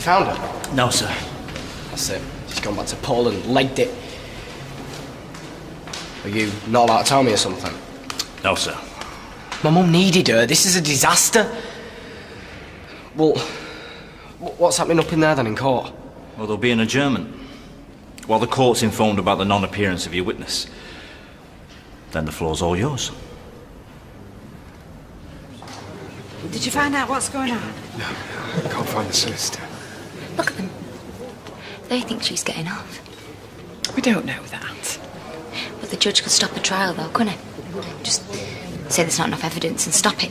You found her? No, sir. That's it. She's gone back to Poland, legged it. Are you not allowed to tell me or something? No, sir. My mum needed her. This is a disaster. Well, what's happening up in there then in court? Well, there'll be an adjournment. While the court's informed about the non-appearance of your witness, then the floor's all yours. Did you find out what's going on? No, I can't find the solicitor. Look at them. They think she's getting off. We don't know that. But the judge could stop the trial, though, couldn't he? Just say there's not enough evidence and stop it.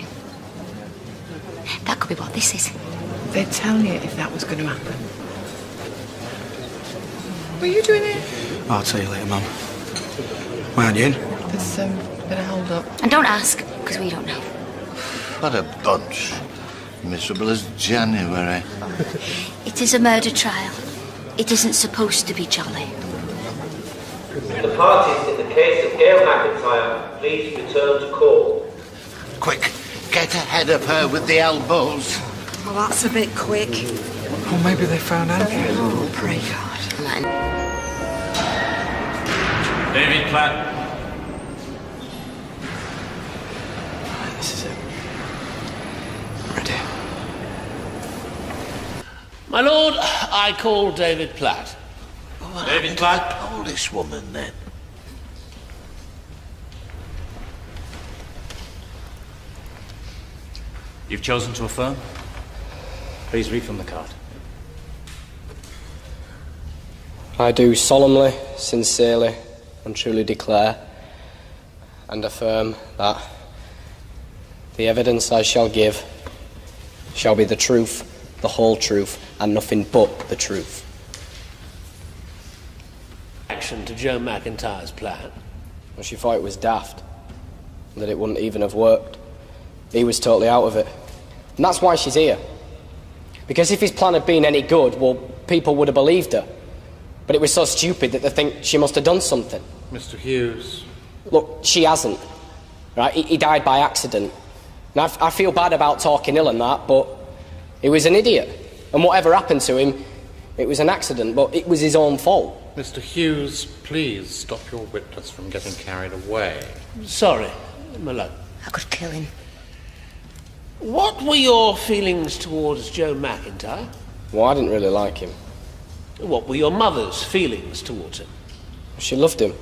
That could be what this is. They'd tell you if that was going to happen. What are you doing here? I'll tell you later, Mum. Why aren't you in? There's been a hold-up. And don't ask, because we don't know. What a bunch. Miserable as January. It is a murder trial. It isn't supposed to be jolly. The parties in the case of Gail McIntyre, please return to court. Quick, get ahead of her with the elbows. Well, that's a bit quick. Or maybe they found out. Oh, pray God. David Platt. This is it. Ready. My lord, I call David Platt. What David happened Platt? to the Polish woman, then? You've chosen to affirm? Please read from the card. I do solemnly, sincerely, and truly declare and affirm that the evidence I shall give shall be the truth, the whole truth, and nothing but the truth. Action to Joe McIntyre's plan. Well, she thought it was daft, that it wouldn't even have worked. He was totally out of it. And that's why she's here. Because if his plan had been any good, well, people would have believed her. But it was so stupid that they think she must have done something. Mr. Hughes. Look, she hasn't. Right? He died by accident. And I feel bad about talking ill and that, but he was an idiot. And whatever happened to him, it was an accident, but it was his own fault. Mr. Hughes, please stop your witness from getting carried away. Sorry, my lord. I could kill him. What were your feelings towards Joe McIntyre? Well, I didn't really like him. What were your mother's feelings towards him? She loved him.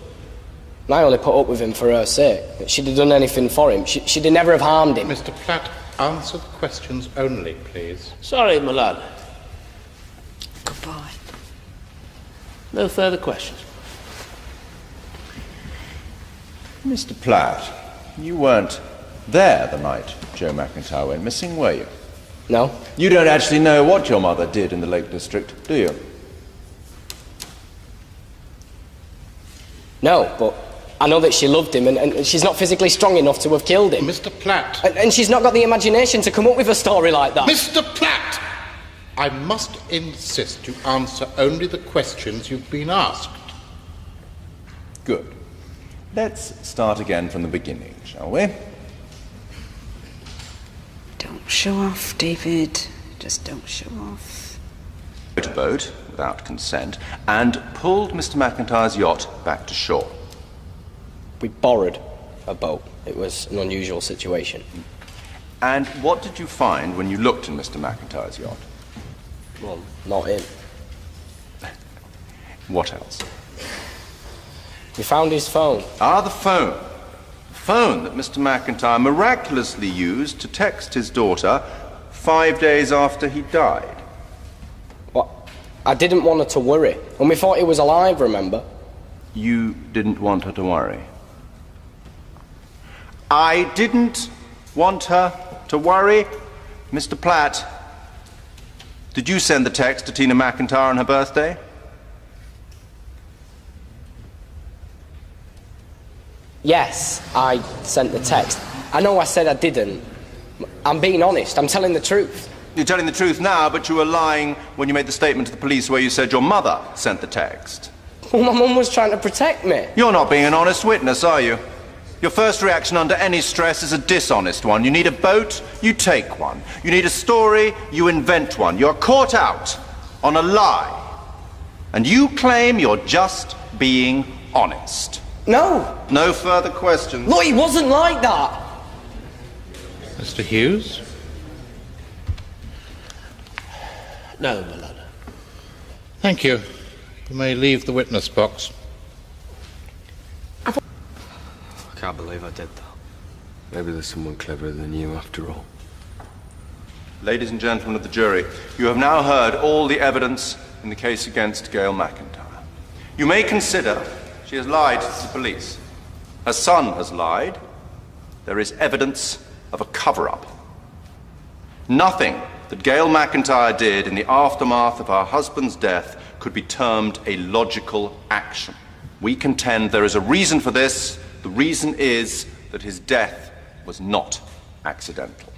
And I only put up with him for her sake. If she'd have done anything for him, she'd have never have harmed him. Mr. Platt, answer the questions only, please. Sorry, my lord. Goodbye. No further questions. Mr. Platt, you weren't there the night Joe McIntyre went missing, were you? No. You don't actually know what your mother did in the Lake District, do you? No, but I know that she loved him, and she's not physically strong enough to have killed him. Mr. Platt. And she's not got the imagination to come up with a story like that. Mr. Platt! I must insist you answer only the questions you've been asked. Good. Let's start again from the beginning, shall we? Don't show off, David. Just don't show off. Motorboat, without consent, and pulled Mr. McIntyre's yacht back to shore. We borrowed a boat. It was an unusual situation. And what did you find when you looked in Mr. McIntyre's yacht? Well, not him. What else? We found his phone. Ah, the phone. The phone that Mr. McIntyre miraculously used to text his daughter 5 days after he died. What? I didn't want her to worry. And we thought he was alive, remember? You didn't want her to worry. I didn't want her to worry. Mr. Platt, did you send the text to Tina McIntyre on her birthday? Yes, I sent the text. I know I said I didn't. I'm being honest. I'm telling the truth. You're telling the truth now, but you were lying when you made the statement to the police where you said your mother sent the text. Well, my mum was trying to protect me. You're not being an honest witness, are you? Your first reaction under any stress is a dishonest one. You need a boat, you take one. You need a story, you invent one. You're caught out. on a lie. And you claim you're just being honest. No! No further questions? Look, he wasn't like that! Mr. Hughes? No, my lord. Thank you. You may leave the witness box. I can't believe I did that. Maybe there's someone cleverer than you after all. Ladies and gentlemen of the jury, you have now heard all the evidence in the case against Gail McIntyre. You may consider she has lied to the police. Her son has lied. There is evidence of a cover-up. Nothing that Gail McIntyre did in the aftermath of her husband's death could be termed a logical action. We contend there is a reason for this. The reason is that his death was not accidental.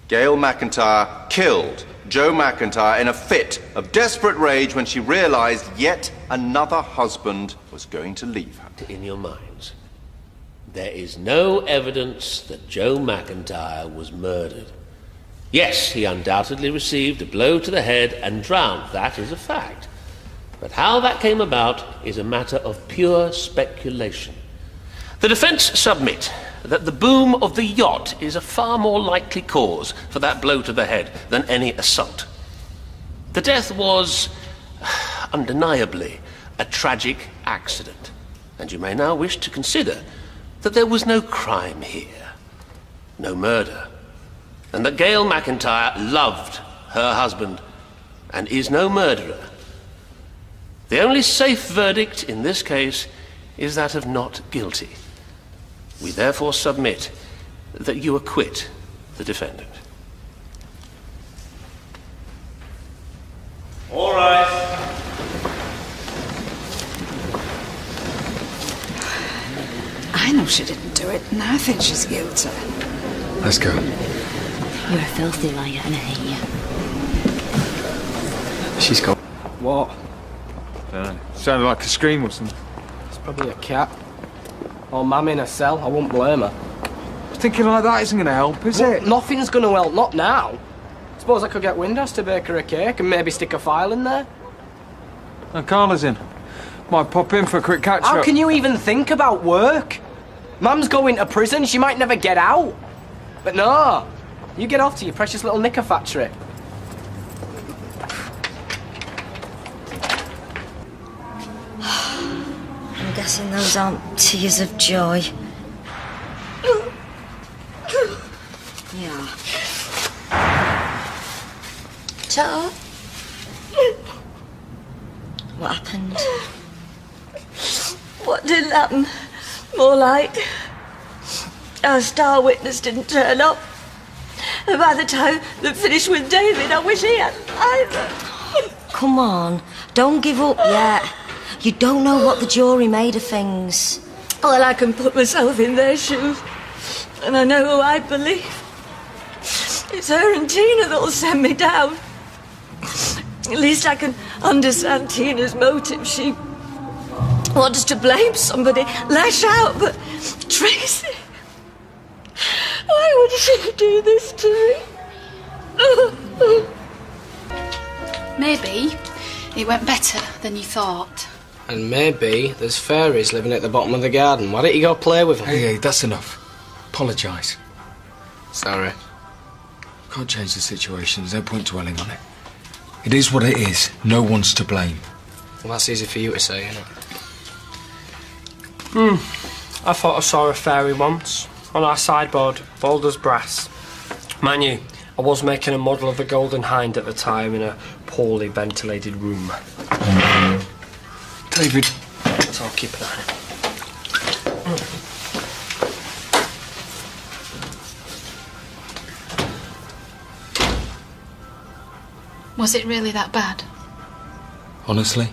Gail McIntyre killed Joe McIntyre in a fit of desperate rage when she realized yet another husband was going to leave her. In your minds, there is no evidence that Joe McIntyre was murdered. Yes, he undoubtedly received a blow to the head and drowned. That is a fact. But how that came about is a matter of pure speculation. The defense submit that the boom of the yacht is a far more likely cause for that blow to the head than any assault. The death was undeniably a tragic accident, and you may now wish to consider that there was no crime here, no murder, and that Gail McIntyre loved her husband and is no murderer. The only safe verdict in this case is that of not guilty. We therefore submit that you acquit the defendant. All right. I know she didn't do it, and I think she's guilty. Let's go. You're a filthy liar and I hate you. She's got... What? Sounded like a scream or something. It's probably a cat. Or Mam in a cell, I wouldn't blame her. Thinking like that isn't going to help, is it? Nothing's going to help, not now. Suppose I could get Windass to bake her a cake and maybe stick a file in there. And Carla's in. Might pop in for a quick catch-up. How can you even think about work? Mam's going to prison, she might never get out. But no, you get off to your precious little knicker factory. I'm guessing those aren't tears of joy. Yeah. So, what happened? What didn't happen? More like our star witness didn't turn up. And by the time they finished with David, I wish he had either. Come on, don't give up yet. You don't know what the jury made of things. Well, I can put myself in their shoes, and I know who I believe. It's her and Tina that'll send me down. At least I can understand Tina's motive. She wants to blame somebody, lash out, but Tracy, why would she do this to me? Maybe it went better than you thought. And maybe there's fairies living at the bottom of the garden. Why don't you go play with them? Hey, that's enough. Apologise. Sorry. Can't change the situation. There's no point dwelling on it. It is what it is. No one's to blame. Well, that's easy for you to say, isn't it? I thought I saw a fairy once on our sideboard, bold as brass. Mind you, I was making a model of the Golden Hind at the time in a poorly ventilated room. David. So I'll keep an eye on it. Was it really that bad? Honestly?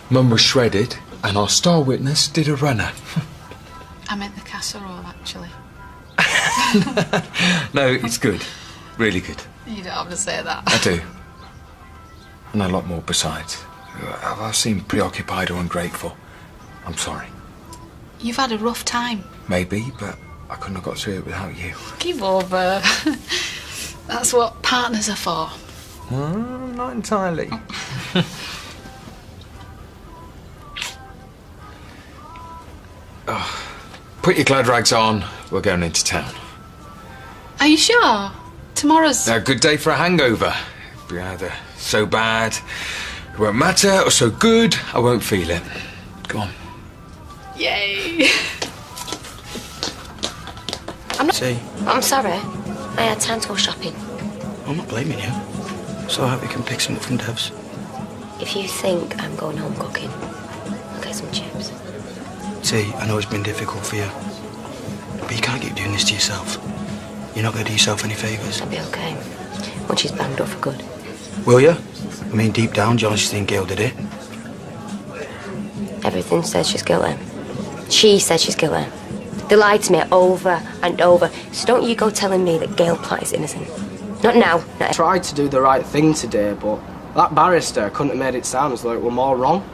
Mum was shredded and our star witness did a runner. I meant the casserole, actually. No, it's good. Really good. You don't have to say that. I do. And a lot more besides. I've seemed preoccupied or ungrateful. I'm sorry. You've had a rough time. Maybe, but I couldn't have got through it without you. Give over. That's what partners are for. Not entirely. Oh, put your glad rags on. We're going into town. Are you sure? Tomorrow's... A good day for a hangover. It'll be either so bad it won't matter, or so good I won't feel it. Go on. Yay! I'm sorry. I had time to go shopping. I'm not blaming you. So I hope you can pick some up from Deb's. If you think I'm going home cooking, I'll get some chips. See, I know it's been difficult for you. But you can't keep doing this to yourself. You're not going to do yourself any favours. I'll be okay. Once she's banged up for good. Will you? I mean, deep down, John, she think Gail did it. Everything says she's guilty. She says she's guilty. They lied to me over and over. So don't you go telling me that Gail Platt is innocent. Not now. I tried to do the right thing today, but that barrister couldn't have made it sound as though it were more wrong.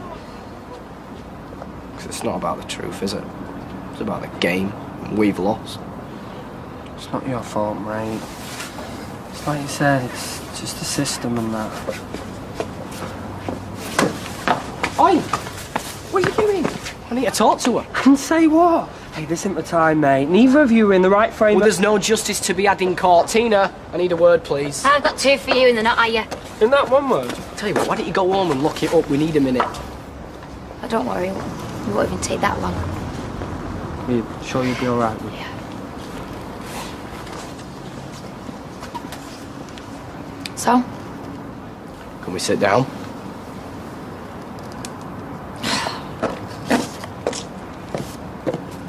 Because it's not about the truth, is it? It's about the game. We've lost. It's not your fault, mate. It's like you said, it's just the system and that. Oi! What are you doing? I need to talk to her. And say what? Hey, this isn't the time, mate. Neither of you are in the right frame. Well, there's no justice to be had in court. Tina, I need a word, please. I've got two for you and they're not, are you? In that one word? Tell you what, why don't you go home and look it up? We need a minute. Oh, don't worry. It won't even take that long. You sure you'll be all right? Yeah. So? Can we sit down?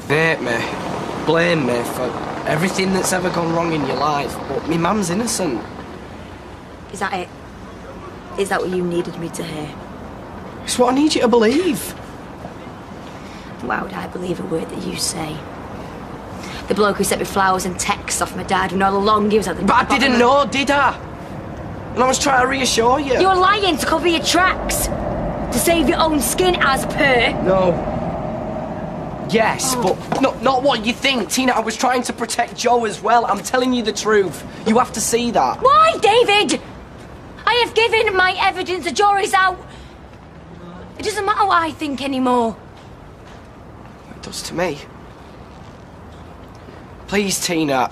Hate me, blame me for everything that's ever gone wrong in your life, but me mum's innocent. Is that it? Is that what you needed me to hear? It's what I need you to believe. Why would I believe a word that you say? The bloke who sent me flowers and texts off my dad when all along he was at the... But I didn't know, did I? And I was trying to reassure you. You're lying to cover your tracks. To save your own skin as per. No. Yes, but not what you think. Tina, I was trying to protect Joe as well. I'm telling you the truth. You have to see that. Why, David? I have given my evidence. The jury's out. It doesn't matter what I think anymore. It does to me. Please, Tina.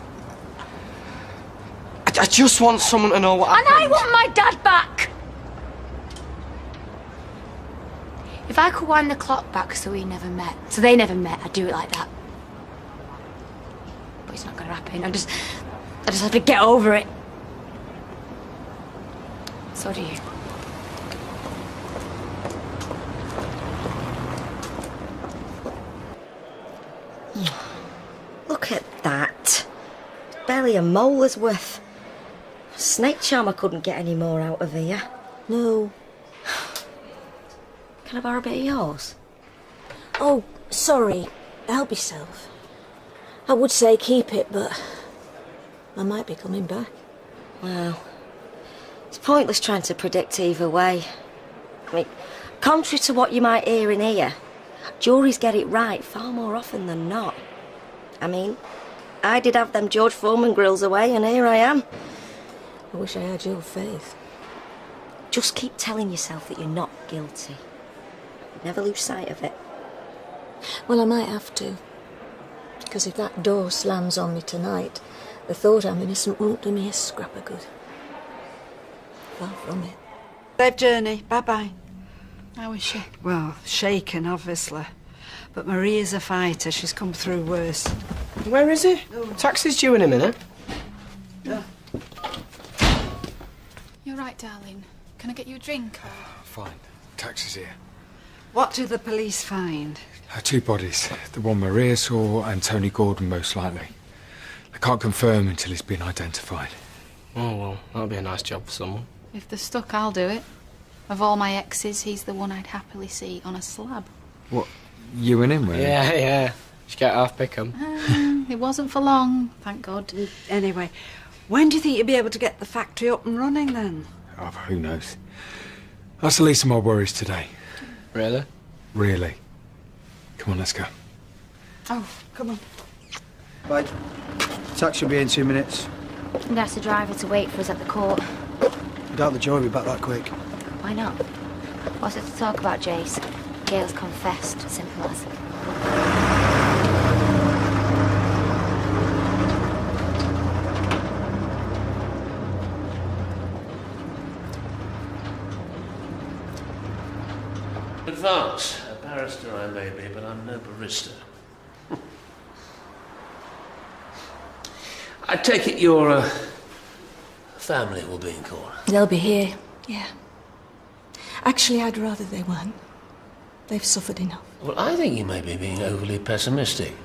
I just want someone to know what happened. And I want my dad back. If I could wind the clock back so they never met, I'd do it like that. But it's not going to happen. I just have to get over it. So do you. Look at that. Barely a molar's worth. Snake charmer couldn't get any more out of here. No. Can I borrow a bit of yours? Oh, sorry. Help yourself. I would say keep it, but I might be coming back. Well, it's pointless trying to predict either way. I mean, contrary to what you might hear in here, juries get it right far more often than not. I mean, I did have them George Foreman grills away, and here I am. I wish I had your faith. Just keep telling yourself that you're not guilty. Never lose sight of it. Well, I might have to. Because if that door slams on me tonight, the thought I'm innocent won't do me a scrap of good. Far from it. Safe journey. Bye-bye. How is she? Well, shaken, obviously. But Maria's a fighter. She's come through worse. Where is he? Taxi's due in a minute. Yeah. You're right, darling. Can I get you a drink? Fine. Taxi's here. What do the police find? Two bodies. The one Maria saw and Tony Gordon, most likely. They can't confirm until he's been identified. Oh, well, that'll be a nice job for someone. If they're stuck, I'll do it. Of all my exes, he's the one I'd happily see on a slab. What, you and him, really? Yeah. Just get half pick 'em. It wasn't for long, thank God. Anyway, when do you think you'll be able to get the factory up and running, then? Oh, who knows? That's the least of my worries today. Really? Really. Come on, let's go. Oh, come on. Right. Taxi will be in 2 minutes. I'm going to ask the driver to wait for us at the court. doubt the jury will be back that quick. Why not? What's it to talk about, Jace? Gail's confessed. Simple as. Advance. A barrister I may be, but I'm no barrister. I take it your family will be in court. They'll be here, yeah. Actually, I'd rather they weren't. They've suffered enough. Well, I think you may be being overly pessimistic.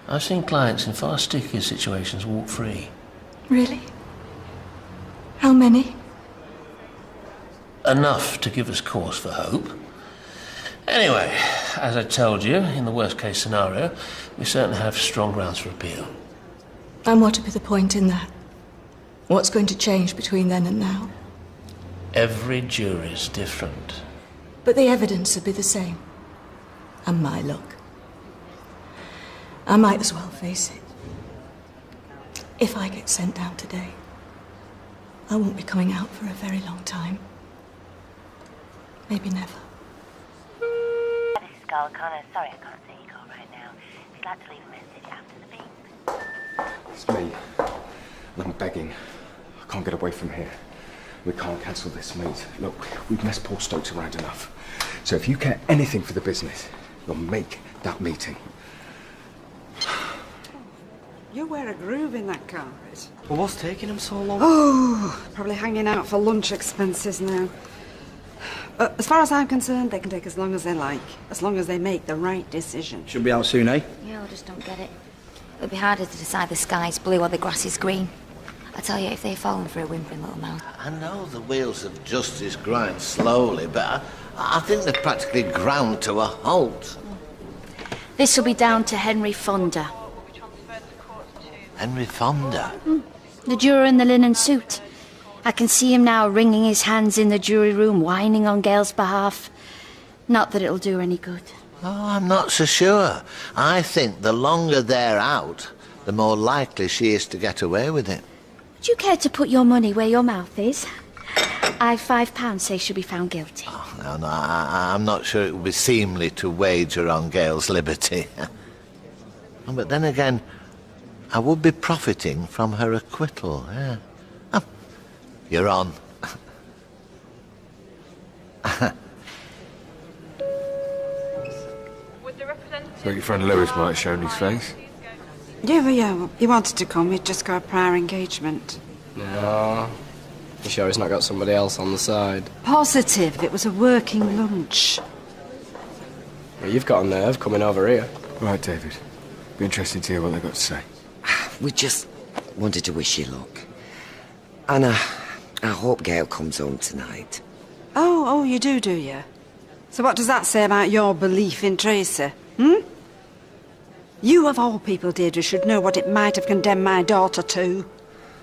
I've seen clients in far stickier situations walk free. Really? How many? Enough to give us cause for hope. Anyway, as I told you, in the worst-case scenario, we certainly have strong grounds for appeal. And what would be the point in that? What's going to change between then and now? Every jury's different. But the evidence would be the same. And my luck. I might as well face it. If I get sent down today, I won't be coming out for a very long time. Maybe never. This is Gail Connor. Sorry I can't see your call right now. If you'd like to leave a message after the beep. It's me. And I'm begging. I can't get away from here. We can't cancel this meet. Look, we've messed Paul Stokes around enough. So if you care anything for the business, you'll make that meeting. You wear a groove in that carpet. Well, what's taking him so long? Oh, probably hanging out for lunch expenses now. As far as I'm concerned, they can take as long as they like, as long as they make the right decision. Should be out soon, eh? Yeah, I just don't get it. It'll be harder to decide the sky's blue or the grass is green. I tell you, if they've fallen for a whimpering little mouth. I know the wheels of justice grind slowly, but I think they've practically ground to a halt. This will be down to Henry Fonda. Henry Fonda? The juror in the linen suit. I can see him now wringing his hands in the jury room, whining on Gail's behalf. Not that it'll do any good. Oh, I'm not so sure. I think the longer they're out, the more likely she is to get away with it. Would you care to put your money where your mouth is? I've £5 say she'll be found guilty. Oh, no, I'm not sure it would be seemly to wager on Gail's liberty. But then again, I would be profiting from her acquittal, yeah. Oh, you're on. So your friend Lewis might have shown his face. Yeah, he wanted to come. He'd just got a prior engagement. No. You sure he's not got somebody else on the side? Positive. It was a working lunch. Well, you've got a nerve coming over here. Right, David. Be interested to hear what they've got to say. We just wanted to wish you luck. And I hope Gail comes home tonight. Oh, you do you? So what does that say about your belief in Tracy? You, of all people, Deirdre, should know what it might have condemned my daughter to.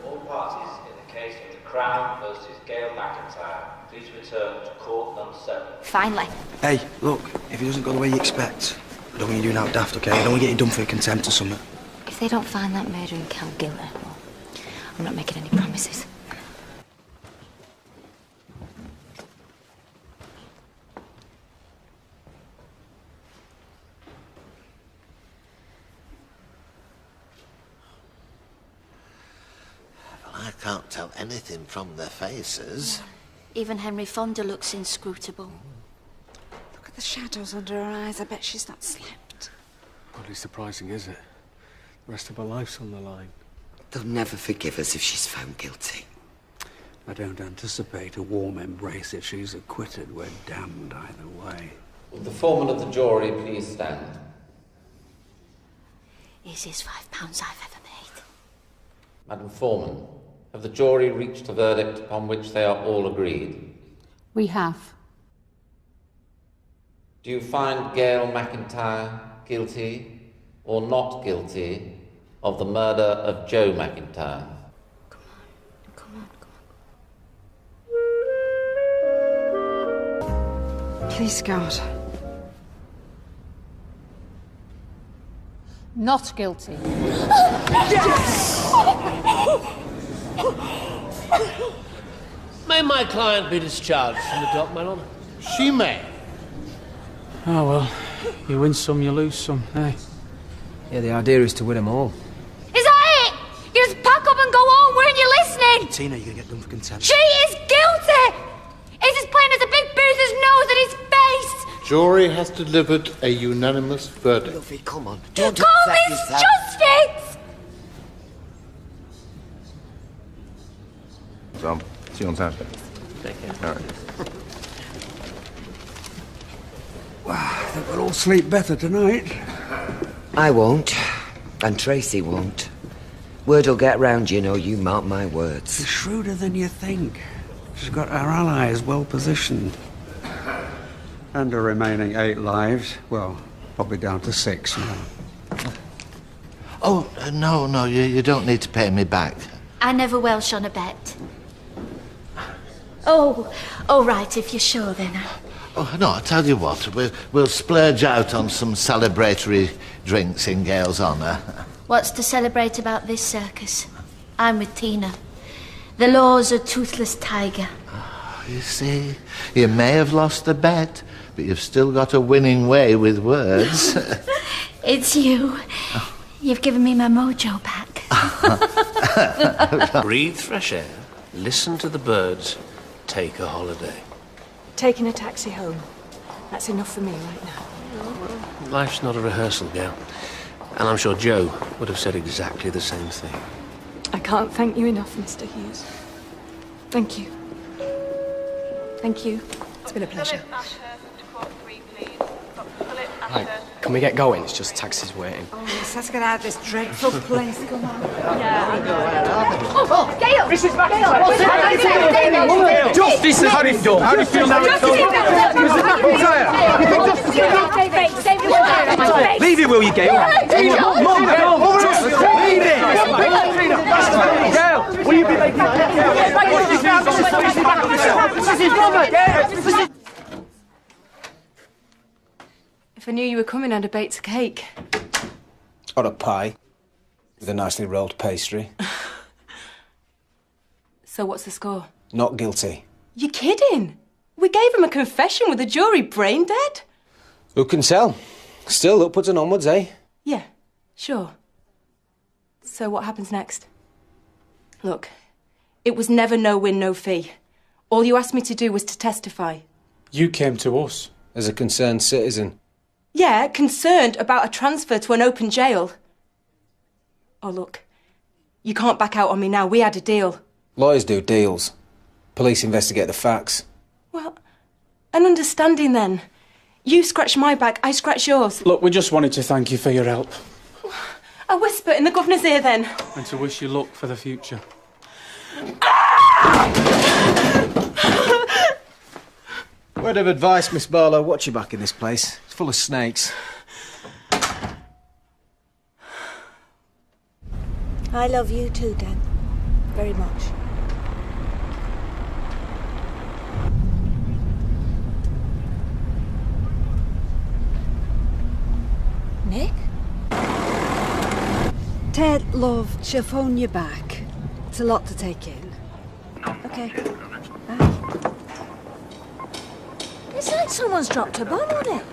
All parties in the case of the Crown versus Gail McIntyre, please return to court number 7. Finally. Hey, look, if it doesn't go the way you expect, I don't want you doing out daft, okay? I don't want to get you done for contempt or something. If they don't find that murdering Cal guilty, well, I'm not making any promises. I can't tell anything from their faces. Even Henry Fonda looks inscrutable. Look at the shadows under her eyes. I bet she's not slept. Hardly surprising, is it? The rest of her life's on the line. They'll never forgive us if she's found guilty. I don't anticipate a warm embrace if she's acquitted. We're damned either way. Will the foreman of the jury please stand? Easiest £5 I've ever made. Madam Foreman, have the jury reached a verdict upon which they are all agreed? We have. Do you find Gail McIntyre guilty or not guilty of the murder of Joe McIntyre? Please, God. Not guilty. may my client be discharged from the dock, my lord? She may. Oh, well, you win some, you lose some, eh? Yeah, the idea is to win them all. Is that it? You just pack up and go home, weren't you listening? Tina, you're gonna get done for contempt. She is guilty! It's as plain as a big bruiser's nose at his face! Jury has delivered a unanimous verdict. Luffy, come on. You Don't call upset this yourself. justice? So, see you on Saturday. Take care. All right. I think we'll all sleep better tonight. I won't. And Tracy won't. Word'll get round, you know, you mark my words. She's shrewder than you think. She's got her allies well positioned. And her remaining 8 lives, well, probably down to 6 now. Oh, no, you don't need to pay me back. I never welsh on a bet. Oh, right, if you're sure then. Oh, no, I'll tell you what, we'll splurge out on some celebratory drinks in Gail's honour. What's to celebrate about this circus? I'm with Tina. The law's a toothless tiger. You see, you may have lost the bet, but you've still got a winning way with words. It's you. You've given me my mojo back. Breathe fresh air, listen to the birds, take a holiday. Taking a taxi home. That's enough for me right now. Life's not a rehearsal, Gail. And I'm sure Joe would have said exactly the same thing. I can't thank you enough, Mr. Hughes. Thank you. Thank you. It's been a pleasure. Right, can we get going? It's just taxis waiting. Oh, yes, let's get out of this dreadful place. Come on. Oh, Gail! Mrs. McIntyre! Gail! Justice has had it done. How do you feel now? Mrs. McIntyre! Leave it, will you, Gail? Mum, just leave it! Gail, will you be making... This is his mother! If I knew you were coming, I'd have baked a cake. Or a pie. With a nicely rolled pastry. So what's the score? Not guilty. You're kidding? We gave him a confession with the jury brain dead? Who can tell? Still upwards and onwards, eh? Yeah, sure. So what happens next? Look, it was never no win, no fee. All you asked me to do was to testify. You came to us. As a concerned citizen. Yeah, concerned about a transfer to an open jail. Oh, look, you can't back out on me now. We had a deal. Lawyers do deals. Police investigate the facts. Well, an understanding then. You scratch my back, I scratch yours. Look, we just wanted to thank you for your help. A whisper in the governor's ear then. And to wish you luck for the future. Word of advice, Miss Barlow, watch your back in this place. It's full of snakes. I love you too, Dad. Very much. Nick? Ted, love, she'll phone you back. It's a lot to take in. Okay. Bye. It's like someone's dropped a bomb on it.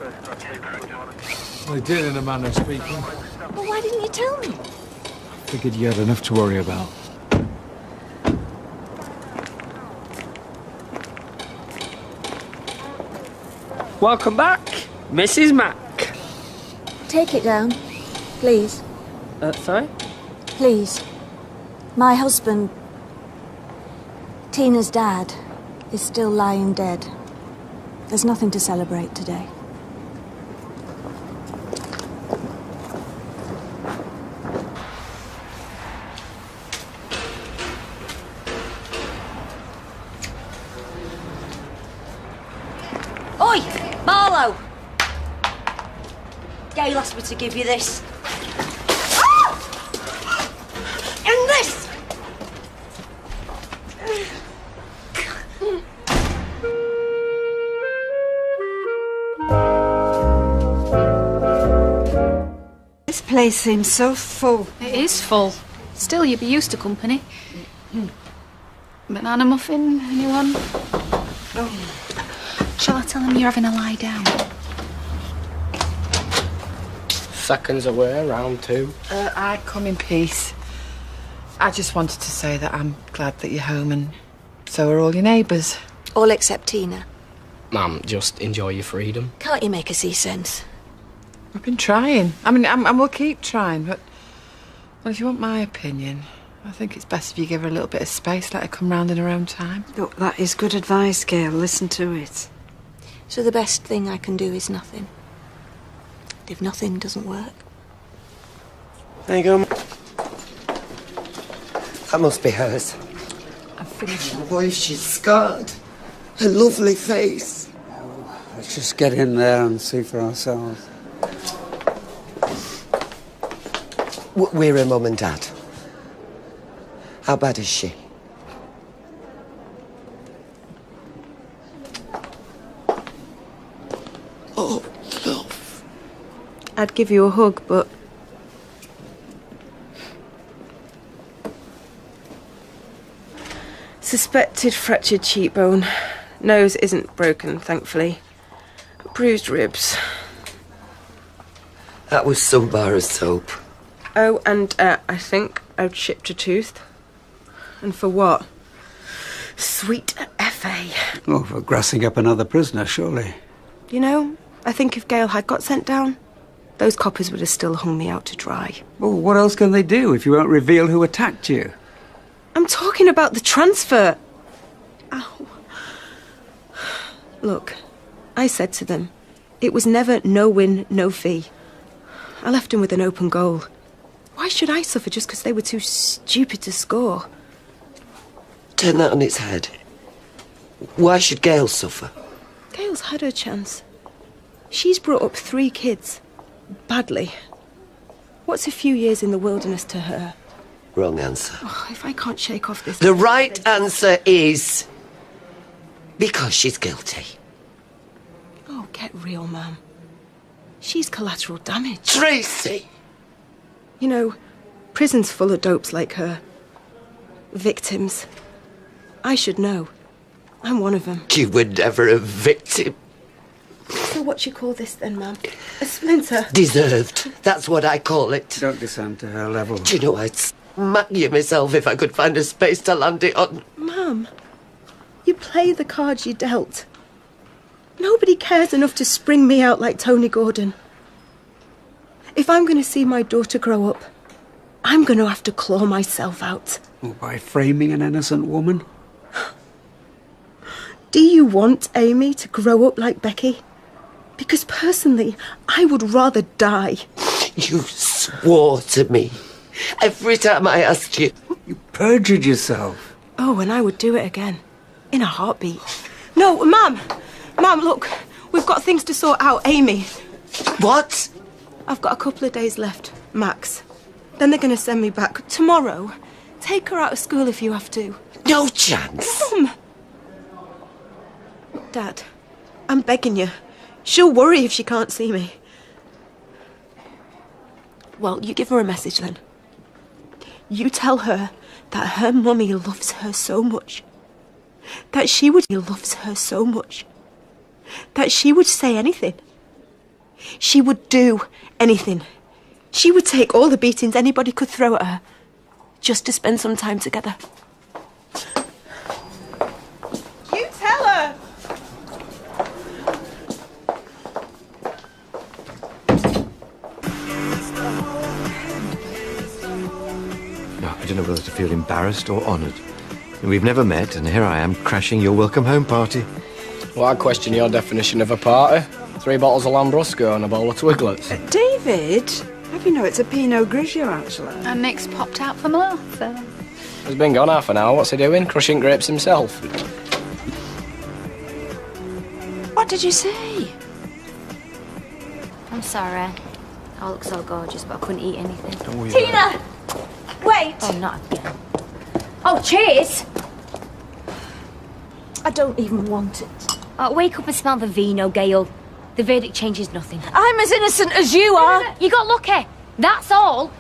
They did, in a manner of speaking. Well, why didn't you tell me? Figured you had enough to worry about. Welcome back, Mrs. Mac. Take it down, please. Sorry? Please. My husband, Tina's dad, is still lying dead. There's nothing to celebrate today. Oi, Marlowe! Gail asked me to give you this. Ah! And this! This place seems so full. It is full. Still, you'd be used to company. Banana muffin, anyone? Shall I tell him you're having a lie down? Seconds away, round 2. I come in peace. I just wanted to say that I'm glad that you're home, and so are all your neighbours. All except Tina. Ma'am, just enjoy your freedom. Can't you make her see sense? I've been trying. I mean, I will keep trying, but... Well, if you want my opinion, I think it's best if you give her a little bit of space, let her come round in her own time. Look, that is good advice, Gail. Listen to it. So the best thing I can do is nothing. If nothing doesn't work. There you go. That must be hers. I've finished. Boy, she's scarred. A lovely face. Let's just get in there and see for ourselves. We're her mum and dad. How bad is she? Oh, love. I'd give you a hug, but... Suspected fractured cheekbone. Nose isn't broken, thankfully. Bruised ribs. That was some bar of soap. Oh, and I think I've chipped a tooth. And for what? Sweet FA. Oh, for grassing up another prisoner, surely. You know, I think if Gail had got sent down, those coppers would have still hung me out to dry. Well, what else can they do if you won't reveal who attacked you? I'm talking about the transfer. Ow. Look, I said to them, it was never no win, no fee. I left them with an open goal. Why should I suffer just because they were too stupid to score? Turn that on its head. Why should Gail suffer? Gail's had her chance. She's brought up 3 kids. Badly. What's a few years in the wilderness to her? Wrong answer. Oh, if I can't shake off this... The right answer is... because she's guilty. Oh, get real, Ma'am. She's collateral damage. Tracy! You know, prison's full of dopes like her. Victims. I should know. I'm one of them. You were never a victim. So what you call this then, Ma'am? A splinter? Deserved. That's what I call it. Don't descend to her level. Do you know, I'd smack you myself if I could find a space to land it on. Ma'am, you play the cards you dealt. Nobody cares enough to spring me out like Tony Gordon. If I'm going to see my daughter grow up, I'm going to have to claw myself out. Well, by framing an innocent woman? Do you want Amy to grow up like Becky? Because personally, I would rather die. You swore to me. Every time I asked you. You perjured yourself. Oh, and I would do it again. In a heartbeat. No, Ma'am! Ma'am, look. We've got things to sort out. Amy. What? I've got a couple of days left, max. Then they're going to send me back tomorrow. Take her out of school if you have to. No chance. Mum! Dad, I'm begging you. She'll worry if she can't see me. Well, you give her a message then. You tell her that her mummy loves her so much. That she would loves her so much. That she would say anything. She would do anything. She would take all the beatings anybody could throw at her just to spend some time together. You tell her! I don't know whether to feel embarrassed or honoured. We've never met, and here I am crashing your welcome home party. Well, I question your definition of a party. 3 bottles of Lambrusco and a bowl of Twiglets. David, have you know it's a Pinot Grigio, actually? And Nick's popped out for my laugh. He's been gone half an hour. What's he doing? Crushing grapes himself. What did you say? I'm sorry. I look so gorgeous, but I couldn't eat anything. Oh, yeah. Tina! Wait! Oh, not again. Oh, cheers! I don't even want it. Wake up and smell the vino, Gail. The verdict changes nothing. I'm as innocent as you are. You got lucky. That's all.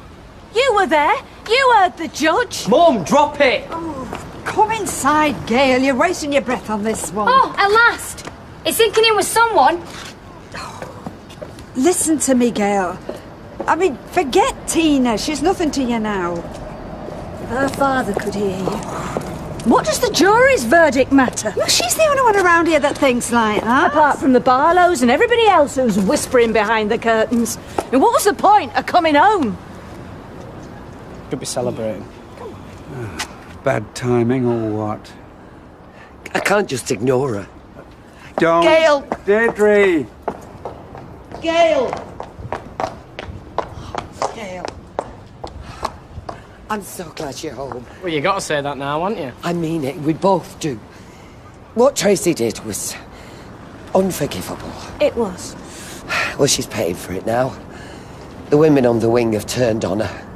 You were there. You heard the judge. Mum, drop it! Oh. Come inside, Gail. You're wasting your breath on this one. Oh, at last! It's sinking in with someone. Listen to me, Gail. I mean, forget Tina. She's nothing to you now. Her father could hear you. What does the jury's verdict matter? Well, she's the only one around here that thinks like that. Apart from the Barlows and everybody else who's whispering behind the curtains. And what was the point of coming home? Could be celebrating. Bad timing or what? I can't just ignore her. Don't. Gail! Deirdre! Gail! Gail. I'm so glad you're home. Well, you got to say that now, haven't you? I mean it, we both do. What Tracy did was unforgivable. It was. Well, she's paying for it now. The women on the wing have turned on her.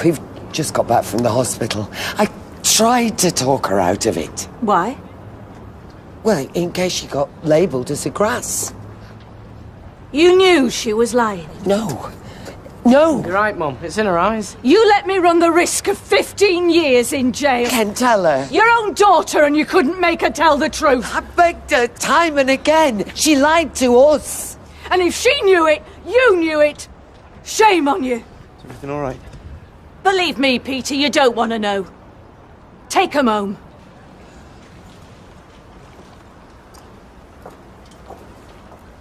We've just got back from the hospital. I tried to talk her out of it. Why? Well, in case she got labelled as a grass. You knew she was lying. No. No! You're right, Mum. It's in her eyes. You let me run the risk of 15 years in jail. Ken, tell her. Your own daughter, and you couldn't make her tell the truth. I begged her time and again. She lied to us. And if she knew it, you knew it. Shame on you. Is everything all right? Believe me, Peter, you don't want to know. Take 'em home.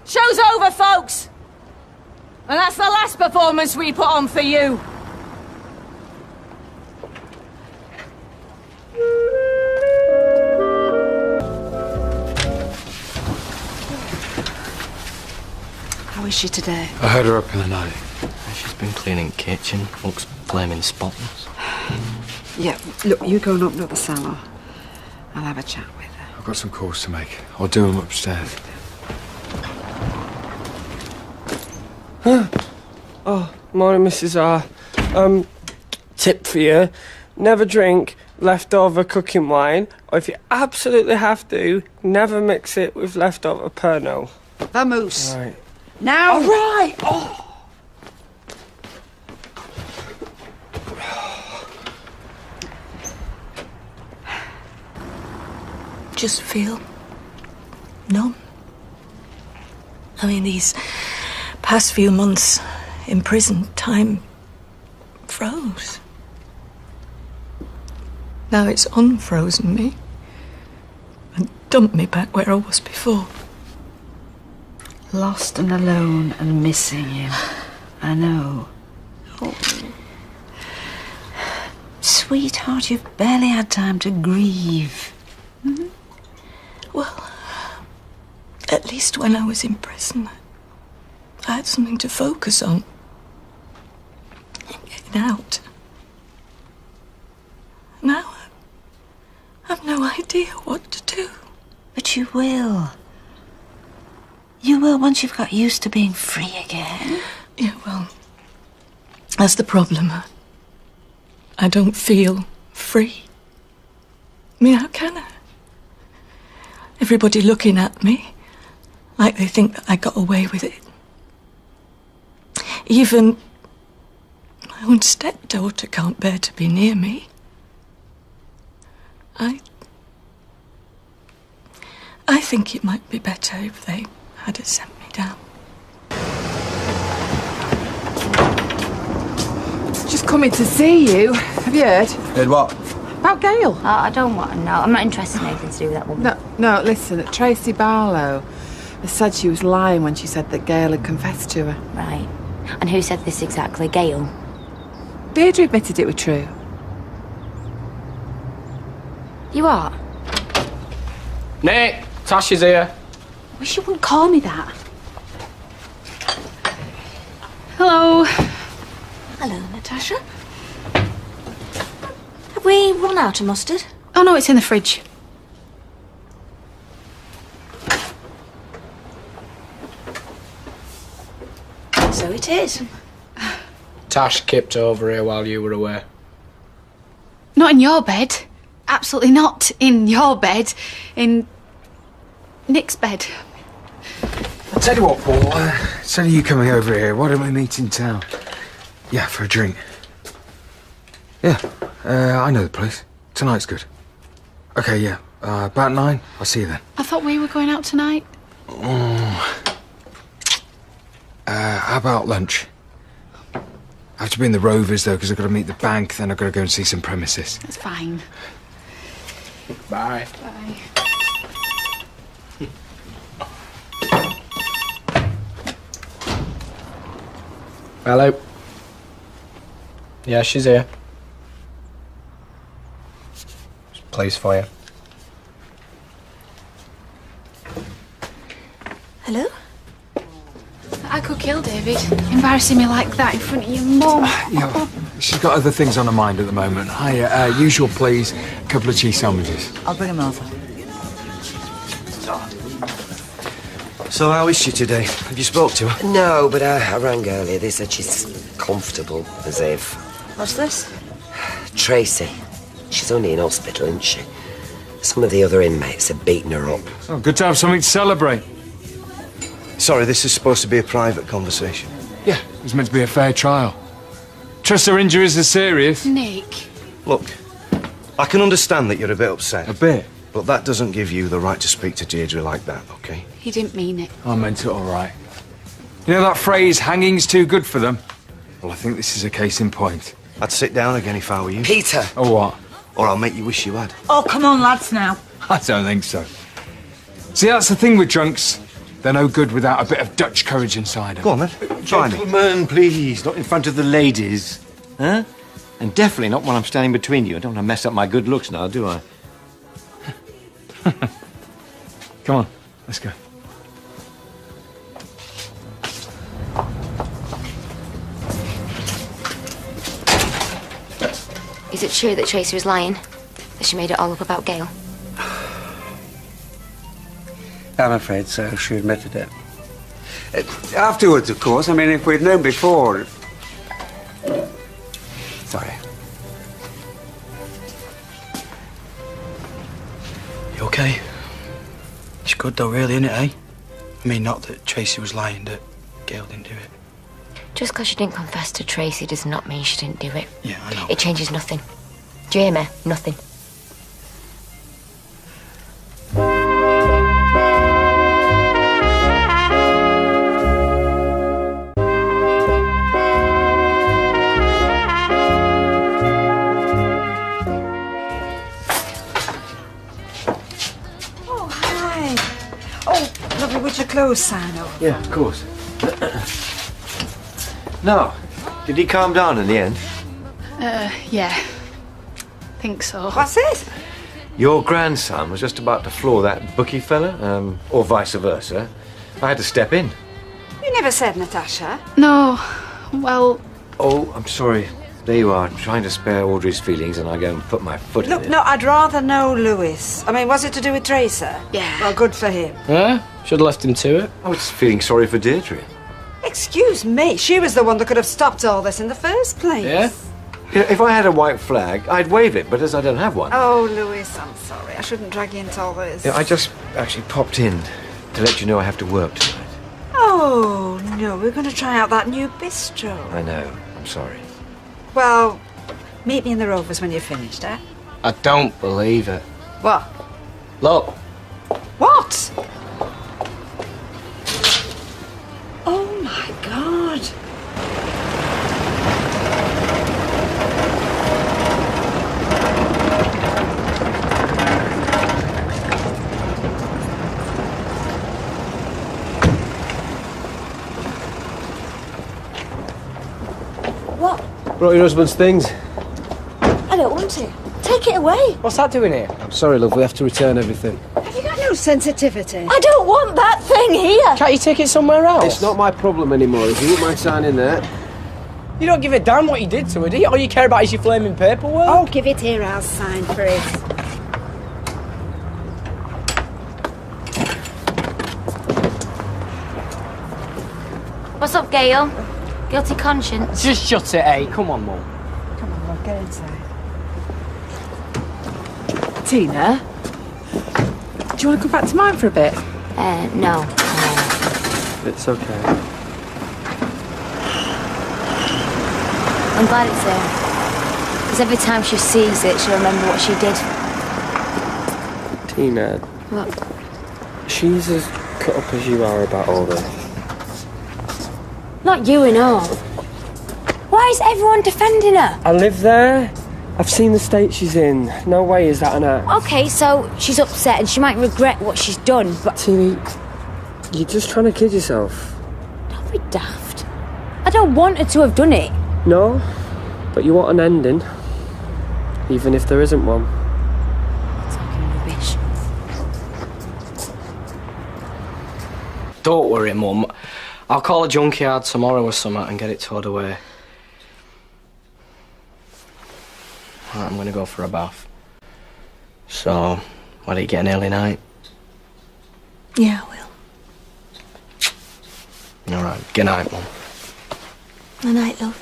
Show's over, folks. And that's the last performance we put on for you. How is she today? I heard her up in the night. She's been cleaning kitchen. Looks blaming spotless. Yeah, look, you go and open up the cellar. I'll have a chat with her. I've got some calls to make. I'll do them upstairs. Oh, morning, Mrs. R. Tip for you. Never drink leftover cooking wine, or if you absolutely have to, never mix it with leftover Pernod. Vamoose. Right. Now. All right. Oh. Just feel numb. I mean, these past few months in prison, time froze. Now it's unfrozen me and dumped me back where I was before. Lost and alone and missing him. I know. Oh. Sweetheart, you've barely had time to grieve. Mm-hmm. Well, at least when I was in prison, I had something to focus on. Getting out. Now, I've no idea what to do. But you will. You will once you've got used to being free again. Yeah, well, that's the problem. I don't feel free. I mean, how can I? Everybody looking at me like they think that I got away with it. Even my own stepdaughter can't bear to be near me. I think it might be better if they had sent me down. Just coming to see you. Have you heard? Heard what? About Gail. I don't want to know. I'm not interested in anything to do with that woman. No, listen, Tracy Barlow has said she was lying when she said that Gail had confessed to her. Right. And who said this exactly? Gail? Deirdre admitted it was true. You are? Nick, Tash is here. I wish you wouldn't call me that. Hello. Hello, Natasha. Have we run out of mustard? Oh no, it's in the fridge. So it is. Tash kipped over here while you were away. Not in your bed. Absolutely not in your bed. In Nick's bed. I'll tell you what, Paul. Instead of you coming over here, why don't we meet in town? Yeah, for a drink. Yeah, I know the place. Tonight's good. Okay, yeah. About 9. I'll see you then. I thought we were going out tonight. How about lunch? I have to be in the Rovers, though, because I've got to meet the bank, then I've got to go and see some premises. That's fine. Bye. Bye. Hello. Yeah, she's here. Place for you. Hello? I could kill David. Embarrassing me like that in front of your mum. Yeah, she's got other things on her mind at the moment. Hi, usual please. A couple of cheese sandwiches. I'll bring him over. So how is she today? Have you spoke to her? No, but I rang earlier. They said she's comfortable, as if. What's this? Tracy. She's only in hospital, isn't she? Some of the other inmates are beating her up. Oh, good to have something to celebrate. Sorry, this is supposed to be a private conversation. Yeah, it was meant to be a fair trial. Trust her injuries are serious. Nick. Look, I can understand that you're a bit upset. A bit? But that doesn't give you the right to speak to Deirdre like that, OK? He didn't mean it. I meant it all right. You know that phrase, hanging's too good for them? Well, I think this is a case in point. I'd sit down again if I were you. Peter! Or what? Or I'll make you wish you had. Oh, come on, lads, now. I don't think so. See, that's the thing with drunks. They're no good without a bit of Dutch courage inside them. Go on, then. Try me. Gentlemen, please, not in front of the ladies. Huh? And definitely not when I'm standing between you. I don't want to mess up my good looks now, do I? Come on, let's go. Is it true that Tracy was lying? That she made it all up about Gail? I'm afraid so. She admitted it. Afterwards, of course. I mean, if we'd known before... Sorry. You okay? It's good though, really, isn't it, eh? I mean, not that Tracy was lying, that Gail didn't do it. Just because she didn't confess to Tracy does not mean she didn't do it. Yeah, I know. It changes nothing. Do you hear me? Nothing. Oh, hi. Oh, lovely, would you close sign up? Yeah, of course. Now, did he calm down in the end? Yeah. Think so. What's it? Your grandson was just about to floor that bookie fella, or vice versa. I had to step in. You never said, Natasha. No. Well, Oh, I'm sorry. There you are, trying to spare Audrey's feelings, and I go and put my foot in Look, it. no, I'd rather know Lewis. I mean, was it to do with Tracy? Yeah. Well, good for him. Yeah? Should have left him to it. I was feeling sorry for Deirdre. Excuse me, she was the one that could have stopped all this in the first place. Yeah? You know, if I had a white flag, I'd wave it, but as I don't have one... Oh, Lewis, I'm sorry. I shouldn't drag you into all this. Yeah, I just actually popped in to let you know I have to work tonight. Oh, no, we're going to try out that new bistro. I know. I'm sorry. Well, meet me in the Rovers when you're finished, eh? I don't believe it. What? Look. What? Oh, my God. What? Brought your husband's things. I don't want it. Take it away. What's that doing here? I'm sorry, love, we have to return everything. Have you got no sensitivity? I don't want that thing here. Can't you take it somewhere else? It's not my problem anymore. If you wouldn't mind signing there. You don't give a damn what you did to her, do you? All you care about is your flaming paperwork. Oh, give it here, I'll sign for it. What's up, Gail? Guilty conscience? Just shut it, eh? Come on, Mum. Come on, love, get inside. Tina? Do you want to come back to mine for a bit? No. It's okay. I'm glad it's there. Because every time she sees it, she'll remember what she did. Tina, What? she's as cut up as you are about all this. Not you and all. Why is everyone defending her? I live there. I've seen the state she's in. No way is that an act. Okay, so she's upset and she might regret what she's done, but... Tina, you're just trying to kid yourself. Don't be daft. I don't want her to have done it. No, but you want an ending. Even if there isn't one. Talking rubbish. Don't worry, Mum. I'll call a junkyard tomorrow or something and get it towed away. Right, I'm gonna go for a bath. So, why don't you get an early night? Yeah, I will. All right. Good night, Mum. Good night, love.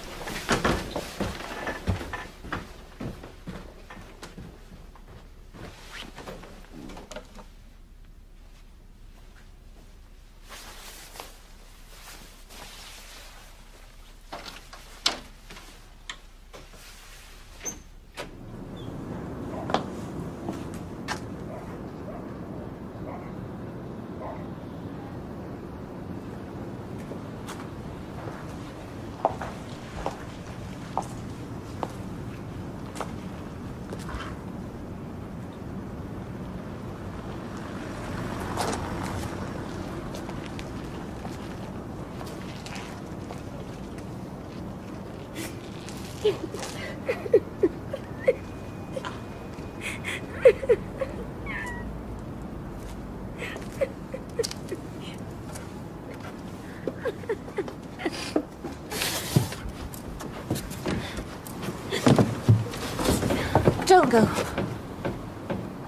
Don't go.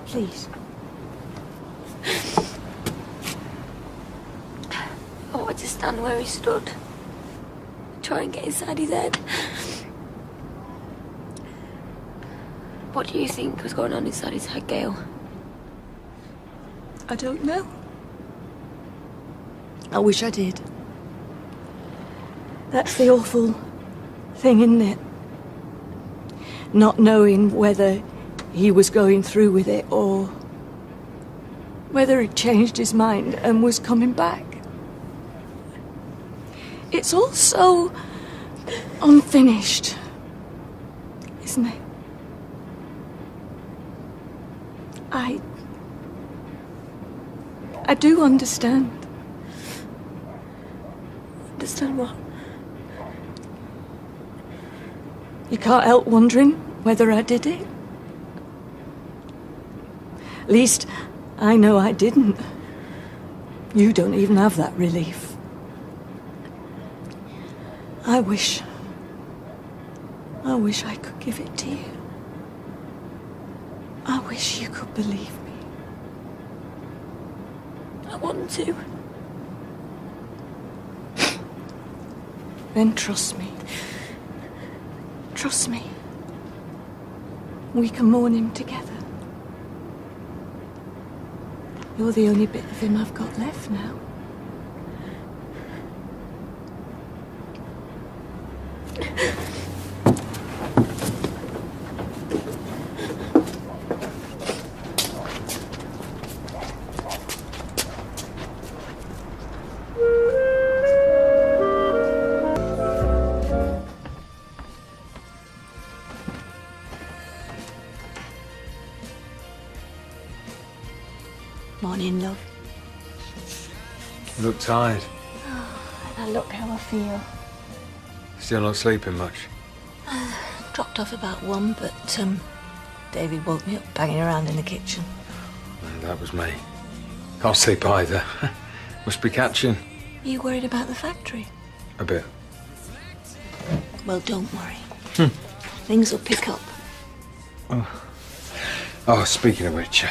Please. I wanted to stand where he stood. Try and get inside his head. What do you think was going on inside his head, Gail? I don't know. I wish I did. That's the awful thing, isn't it? Not knowing whether he was going through with it or whether he'd changed his mind and was coming back. It's all so unfinished, isn't it? I do understand. Understand what? You can't help wondering whether I did it. At least, I know I didn't. You don't even have that relief. I wish I could give it to you. I wish you could believe me. I want to. Then trust me. Trust me. We can mourn him together. You're the only bit of him I've got left now. Morning, love. You look tired. Now look how I feel. Still not sleeping much. Dropped off about 1, but David woke me up banging around in the kitchen. That was me. Can't sleep either. Must be catching. Are you worried about the factory? A bit. Well, don't worry. Things will pick up. Oh, speaking of which...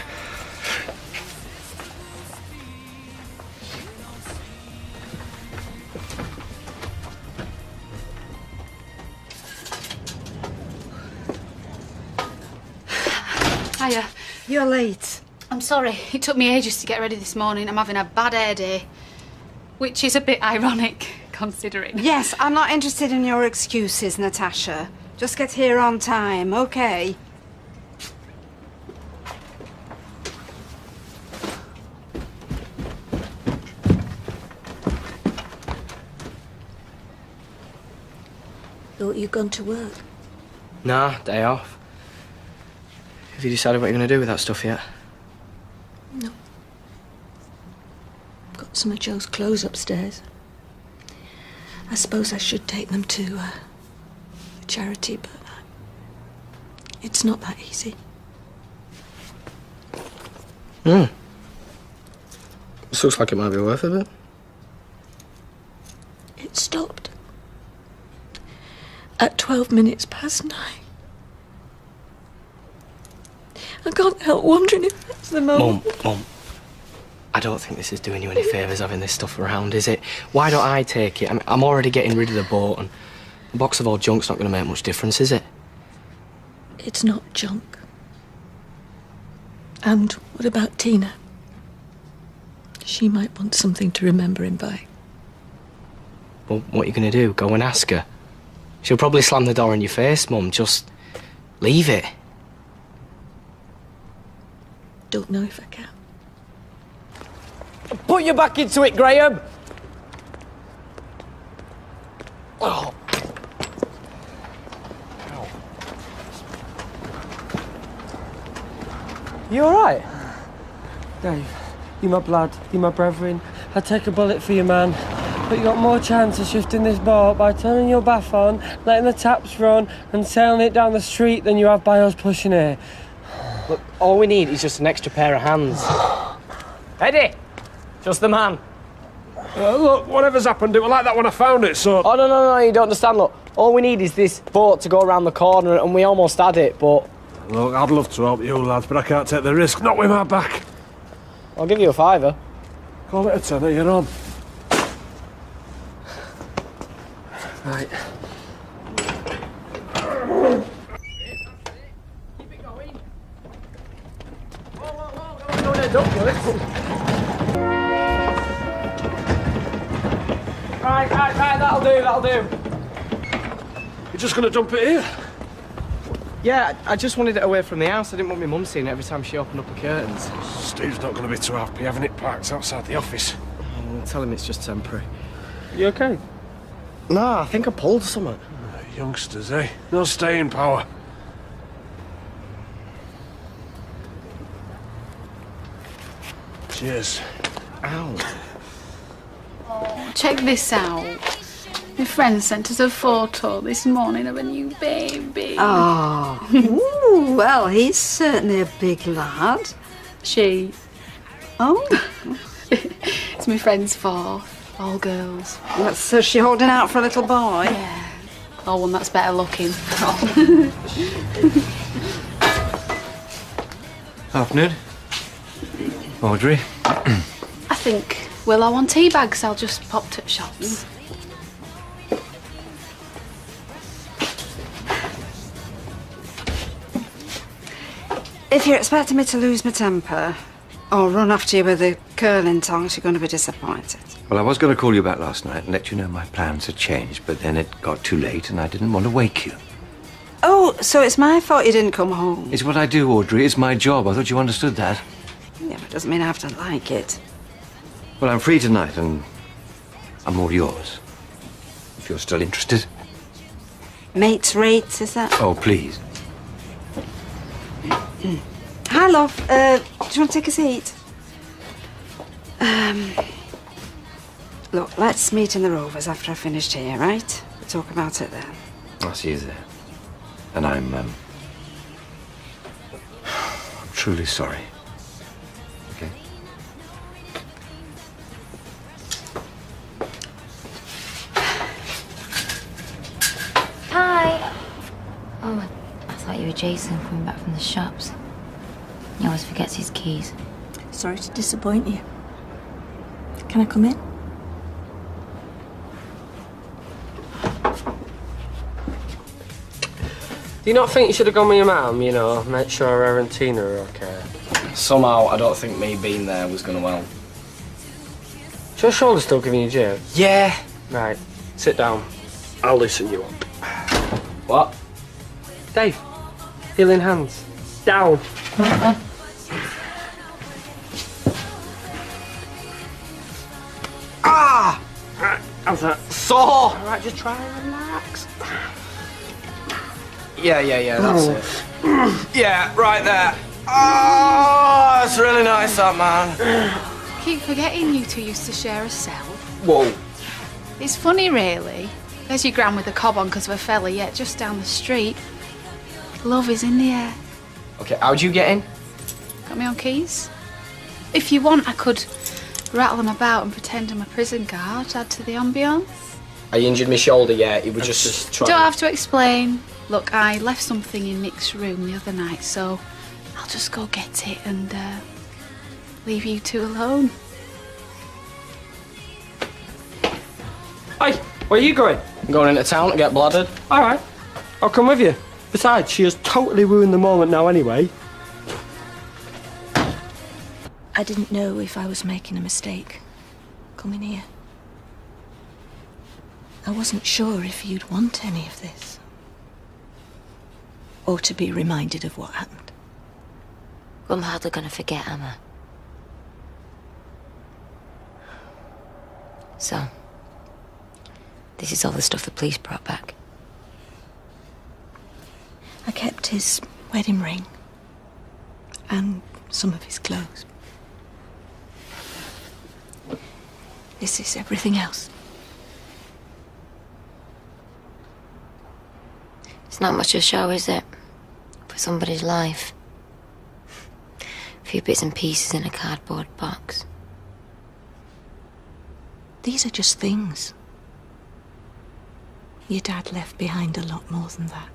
Hiya. You're late. I'm sorry. It took me ages to get ready this morning. I'm having a bad hair day. Which is a bit ironic, considering. Yes, I'm not interested in your excuses, Natasha. Just get here on time, okay? thought you'd gone to work. Nah, day off. Have you decided what you're going to do with that stuff yet? No. Got some of Joe's clothes upstairs. I suppose I should take them to a charity, but it's not that easy. This looks like it might be worth it. It stopped at 12 minutes past 9. I can't help wondering if that's the moment. Mum, I don't think this is doing you any favours having this stuff around, is it? Why don't I take it? I'm already getting rid of the boat, and a box of old junk's not going to make much difference, is it? It's not junk. And what about Tina? She might want something to remember him by. Well, what are you going to do? Go and ask her? She'll probably slam the door in your face, Mum. Just leave it. Don't know if I can. Put your back into it, Graham! Oh. You alright? Dave, you my blood, you my brethren. I'd take a bullet for you, man. But you got more chance of shifting this boat by turning your bath on, letting the taps run, and sailing it down the street than you have by us pushing it. Look, all we need is just an extra pair of hands. Eddie! Just the man. Look, whatever's happened, it was like that when I found it, so... Oh, no, you don't understand. Look, all we need is this boat to go around the corner, and we almost had it, but... Look, I'd love to help you, lads, but I can't take the risk, not with my back. I'll give you a fiver. Call it a tenner, you're on. Right. Right, that'll do. You're just going to dump it here? Yeah, I just wanted it away from the house. I didn't want my mum seeing it every time she opened up the curtains. Steve's not going to be too happy having it parked outside the office. I'll tell him it's just temporary. You okay? No, I think I pulled something. Youngsters, eh? No staying power. Cheers. Ow. Check this out. My friend sent us a photo this morning of a new baby. Oh, ooh, well, he's certainly a big lad. She. Oh. It's my friend's fourth. All girls. So she holding out for a little boy? Yeah. Oh, one that's better looking. Afternoon. Audrey. I think Will I want tea bags. I'll just pop to shops. If you're expecting me to lose my temper or run after you with the curling tongs, you're going to be disappointed. Well, I was going to call you back last night and let you know my plans had changed, but then it got too late and I didn't want to wake you. Oh, so it's my fault you didn't come home? It's what I do, Audrey. It's my job. I thought you understood that. Yeah, but it doesn't mean I have to like it. Well, I'm free tonight and I'm all yours. If you're still interested. Mate's rates, is that? Oh, please. Hi, love. Do you want to take a seat? Look, let's meet in the Rovers after I've finished here, right? We'll talk about it then. I'll see you there. And I'm truly sorry. Okay? Hi. Oh, I thought you were Jason coming back from the shops. He always forgets his keys. Sorry to disappoint you. Can I come in? Do you not think you should have gone with your mum, you know, make sure her and Tina are okay? Somehow, I don't think me being there was going to help. Is your shoulder still giving you jib? Yeah. Right, sit down. I'll loosen you up. What? Dave, healing hands. Down. Ah! How's that? Sore! Alright, just try and relax. Yeah, that's it. Yeah, right there. Oh, that's really nice, that, man. Keep forgetting you two used to share a cell. Whoa. It's funny, really. There's your gran with the cob on because of a fella, yet just down the street. Love is in the air. Okay, how'd you get in? Got me on keys? If you want, I could rattle them about and pretend I'm a prison guard, add to the ambience. I injured my shoulder, yeah. It was just trying. Don't have to explain. Look, I left something in Nick's room the other night, so I'll just go get it and leave you two alone. Hey, where are you going? I'm going into town to get blooded. All right, I'll come with you. Besides, she has totally ruined the moment now anyway. I didn't know if I was making a mistake coming here. I wasn't sure if you'd want any of this. Or to be reminded of what happened. I'm hardly gonna forget, am I? So, this is all the stuff the police brought back. I kept his wedding ring. And some of his clothes. This is everything else. It's not much of a show, is it? For somebody's life. A few bits and pieces in a cardboard box. These are just things. Your dad left behind a lot more than that.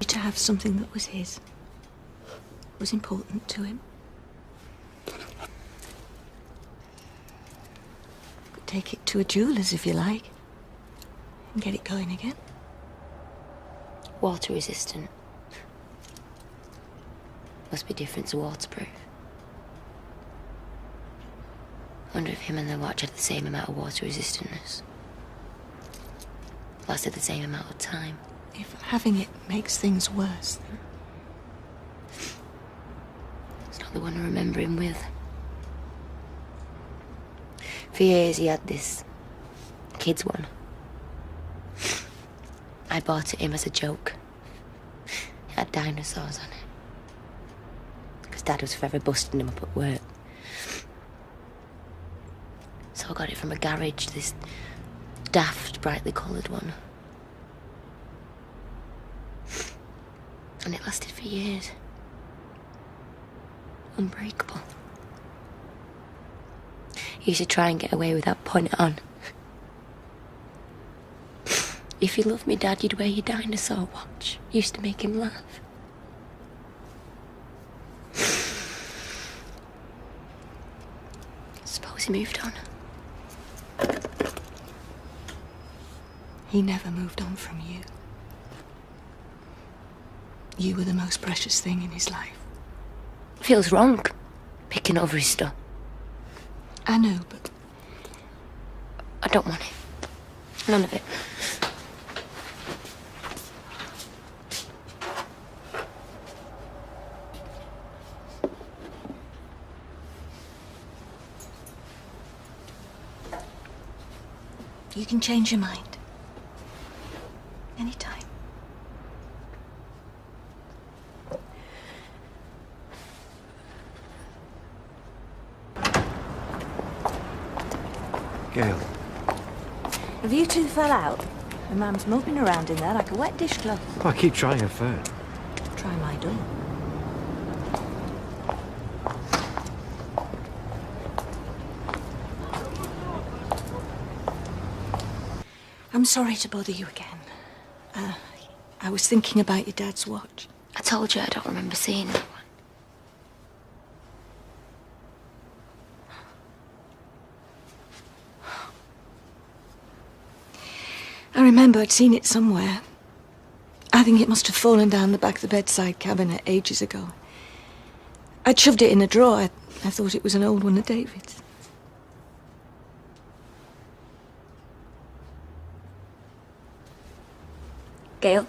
To have something that was his was important to him. Could take it to a jeweler's if you like, and get it going again. Water resistant. Must be different to waterproof. Wonder if him and the watch had the same amount of water resistantness. Lasted the same amount of time. If having it makes things worse, then... It's not the one I remember him with. For years he had this kids one. I bought it him as a joke. It had dinosaurs on it. Because Dad was forever busting him up at work. So I got it from a garage, this daft, brightly coloured one. And it lasted for years. Unbreakable. He used to try and get away without putting it on. If you loved me, Dad, you'd wear your dinosaur watch. Used to make him laugh. Suppose he moved on. He never moved on from you. You were the most precious thing in his life. Feels wrong, picking over his stuff. I know, but... I don't want it. None of it. You can change your mind. Anytime. Gail. Have you two fell out? The man's moping around in there like a wet dishcloth. Oh, I keep trying her phone. Try my door. I'm sorry to bother you again. I was thinking about your dad's watch. I told you I don't remember seeing that one. I remember I'd seen it somewhere. I think it must have fallen down the back of the bedside cabinet ages ago. I'd shoved it in a drawer. I thought it was an old one of David's. Gail,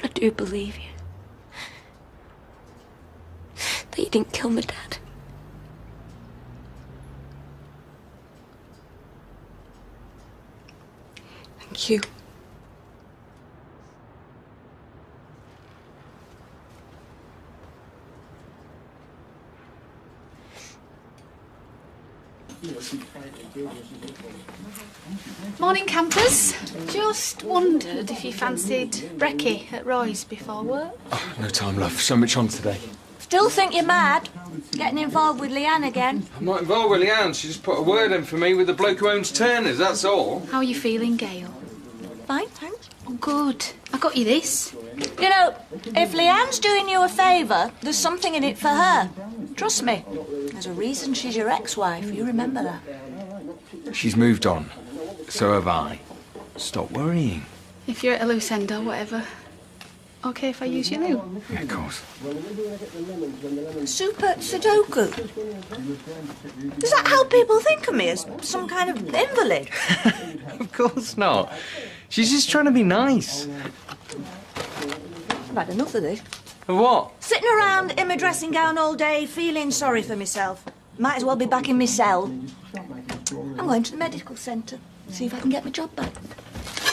I do believe you. That you didn't kill my dad. Thank you. Morning, campers. Just wondered if you fancied brekkie at Roy's before work. Oh, no time, love. So much on today. Still think you're mad? Getting involved with Leanne again? I'm not involved with Leanne. She just put a word in for me with the bloke who owns Turner's, that's all. How are you feeling, Gail? Fine, thanks. Oh, good. I got you this. You know, if Leanne's doing you a favour, there's something in it for her. Trust me. There's a reason she's your ex-wife. You remember that. She's moved on. So have I. Stop worrying. If you're at a loose end or whatever, okay if I use your loo? Yeah, of course. Super Sudoku. Does that help people think of me as some kind of invalid? Of course not. She's just trying to be nice. I've had enough of this. Of what? Sitting around in my dressing gown all day, feeling sorry for myself. Might as well be back in my cell. I'm going to the medical centre, see if I can get my job back.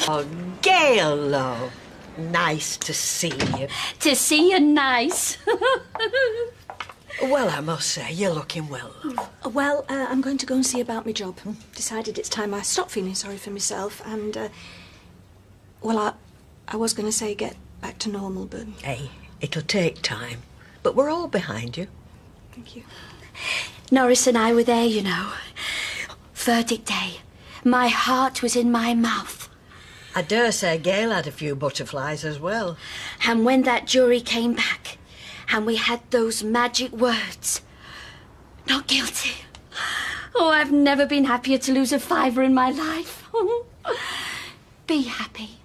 Oh, Gail, love. Nice to see you. To see you nice. Well, I must say, you're looking well, love. Well, I'm going to go and see about my job. Decided it's time I stopped feeling sorry for myself and, well, I was going to say get back to normal, but... Hey, it'll take time, but we're all behind you. Thank you. Norris and I were there, you know. Verdict day. My heart was in my mouth. I dare say Gail had a few butterflies as well. And when that jury came back, and we had those magic words, not guilty. Oh, I've never been happier to lose a fiver in my life. Be happy.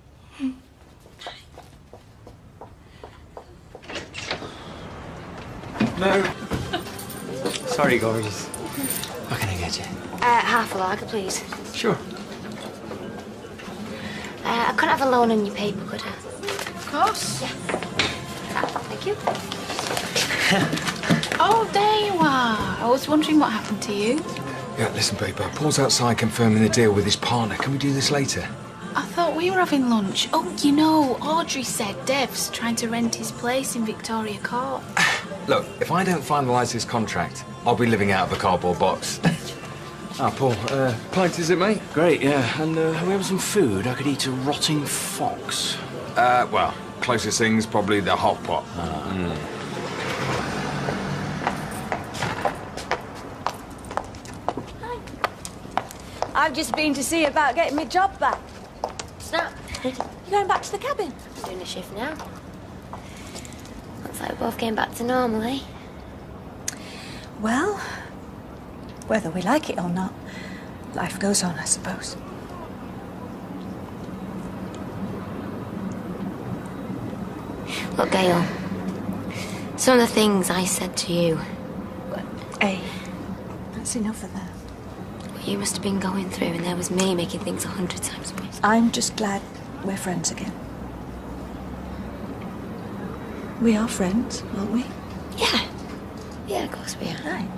No. Sorry, gorgeous. What can I get you? Half a lager, please. Sure. I couldn't have a loan on your paper, could I? Of course. Yeah. Thank you. Oh, there you are. I was wondering what happened to you. Yeah, listen, babe. Paul's outside confirming the deal with his partner. Can we do this later? I thought we were having lunch. Oh, you know, Audrey said Dev's trying to rent his place in Victoria Court. Look, if I don't finalise this contract, I'll be living out of a cardboard box. Ah, Paul, pint is it, mate? Great, yeah. And we have some food. I could eat a rotting fox. Well, closest thing's probably the hot pot. I've just been to see about getting my job back. Snap. You going back to the cabin? I'm doing a shift now. Looks like we both came back to normal, eh? Well, whether we like it or not, life goes on, I suppose. Look, Gail, some of the things I said to you... Hey, that's enough of that. You must have been going through, and there was me making things 100 times worse. I'm just glad we're friends again. We are friends, aren't we? Yeah. Yeah, of course we are. Right.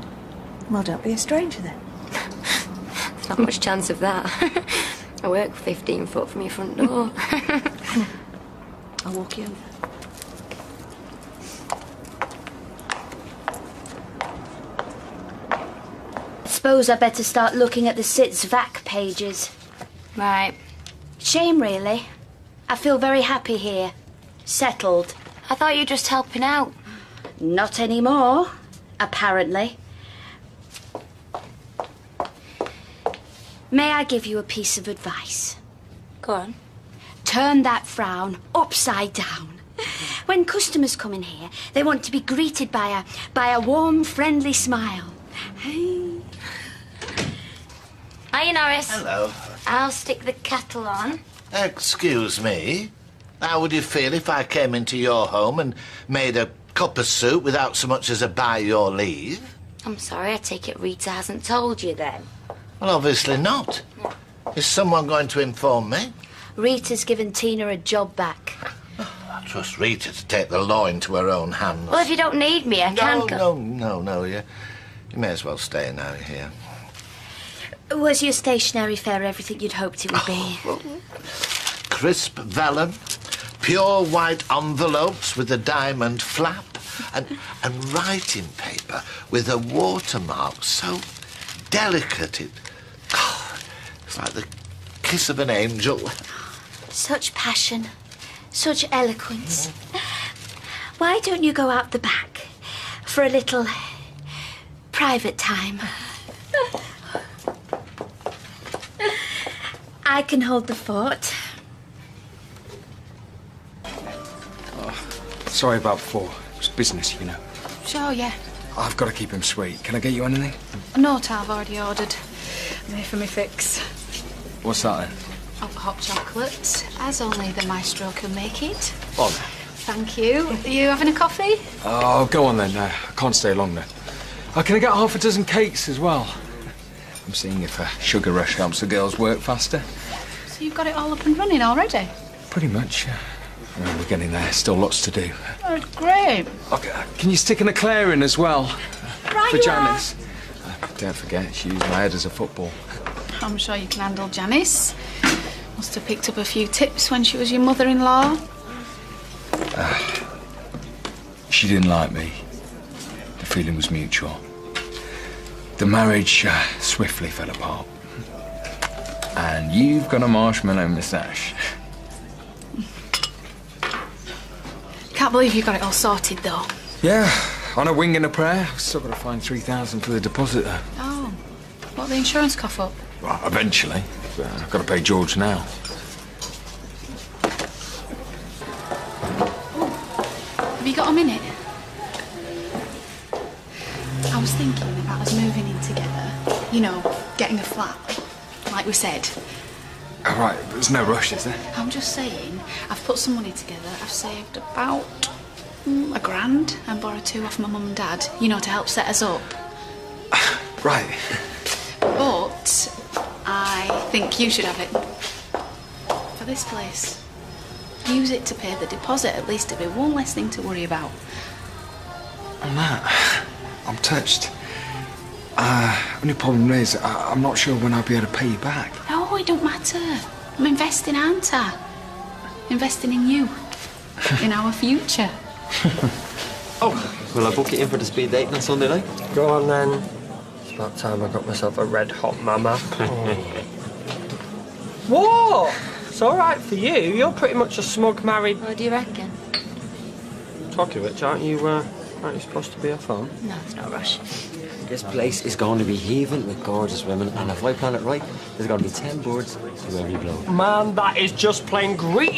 Well, don't be a stranger then. There's not much chance of that. I work 15 foot from your front door. I'll walk you over. Suppose I better start looking at the SITS-VAC pages. Right. Shame, really. I feel very happy here. Settled. I thought you were just helping out. Not anymore, apparently. May I give you a piece of advice? Go on. Turn that frown upside down. When customers come in here, they want to be greeted by a warm, friendly smile. Hey. Hiya, Norris. Hello. I'll stick the kettle on. Excuse me. How would you feel if I came into your home and made a cup of soup without so much as a by your leave? I'm sorry, I take it Rita hasn't told you then. Well, obviously not. Is someone going to inform me? Rita's given Tina a job back. I trust Rita to take the law into her own hands. Well, if you don't need me, I can go. No. You may as well stay now you're here. Was your stationery fare everything you'd hoped it would be? Well, crisp vellum, pure white envelopes with a diamond flap, and writing paper with a watermark so delicate it's like the kiss of an angel. Such passion, such eloquence. Why don't you go out the back for a little private time? I can hold the fort. Sorry about before. It was business, you know. Sure, yeah. I've got to keep him sweet. Can I get you anything? No, I've already ordered. I'm here for my fix. What's that then? Oh, hot chocolate, as only the maestro can make it. On. Thank you. Are you having a coffee? Oh, go on then. I can't stay long then. Can I get half a dozen cakes as well? I'm seeing if a sugar rush helps the girls work faster. So you've got it all up and running already? Pretty much, yeah. I mean, we're getting there. Still lots to do. Oh, great. Okay, can you stick an eclair in as well? Right For you Janice. Don't forget, she used my head as a football. I'm sure you can handle Janice. Must have picked up a few tips when she was your mother-in-law. She didn't like me. The feeling was mutual. The marriage swiftly fell apart. And you've got a marshmallow moustache. Can't believe you got it all sorted, though. Yeah, on a wing and a prayer. I've still got to find 3,000 for the deposit, though. Oh, what, the insurance cough up? Well, eventually. But I've got to pay George now. Have you got a minute? I was thinking about us moving in together. You know, getting a flat, like we said. All right, there's no rush, is there? I'm just saying, I've put some money together. I've saved about £1,000 and borrowed 2 off my mum and dad, you know, to help set us up. Right. But I think you should have it for this place. Use it to pay the deposit. At least it'll be one less thing to worry about. On that, I'm touched. Only problem is, I'm not sure when I'll be able to pay you back. No, it don't matter. I'm investing, aren't I? Investing in you. In our future. Oh, will I book it in for the speed date on Sunday night? Go on then. It's about time I got myself a red hot mama. What? It's all right for you. You're pretty much a smug married. What do you reckon? Talking of which, aren't you supposed to be off home? No, it's no rush. This place is going to be heaving with gorgeous women, and if I plan it right, there's going to be 10 birds to every blow. Man, that is just plain greedy.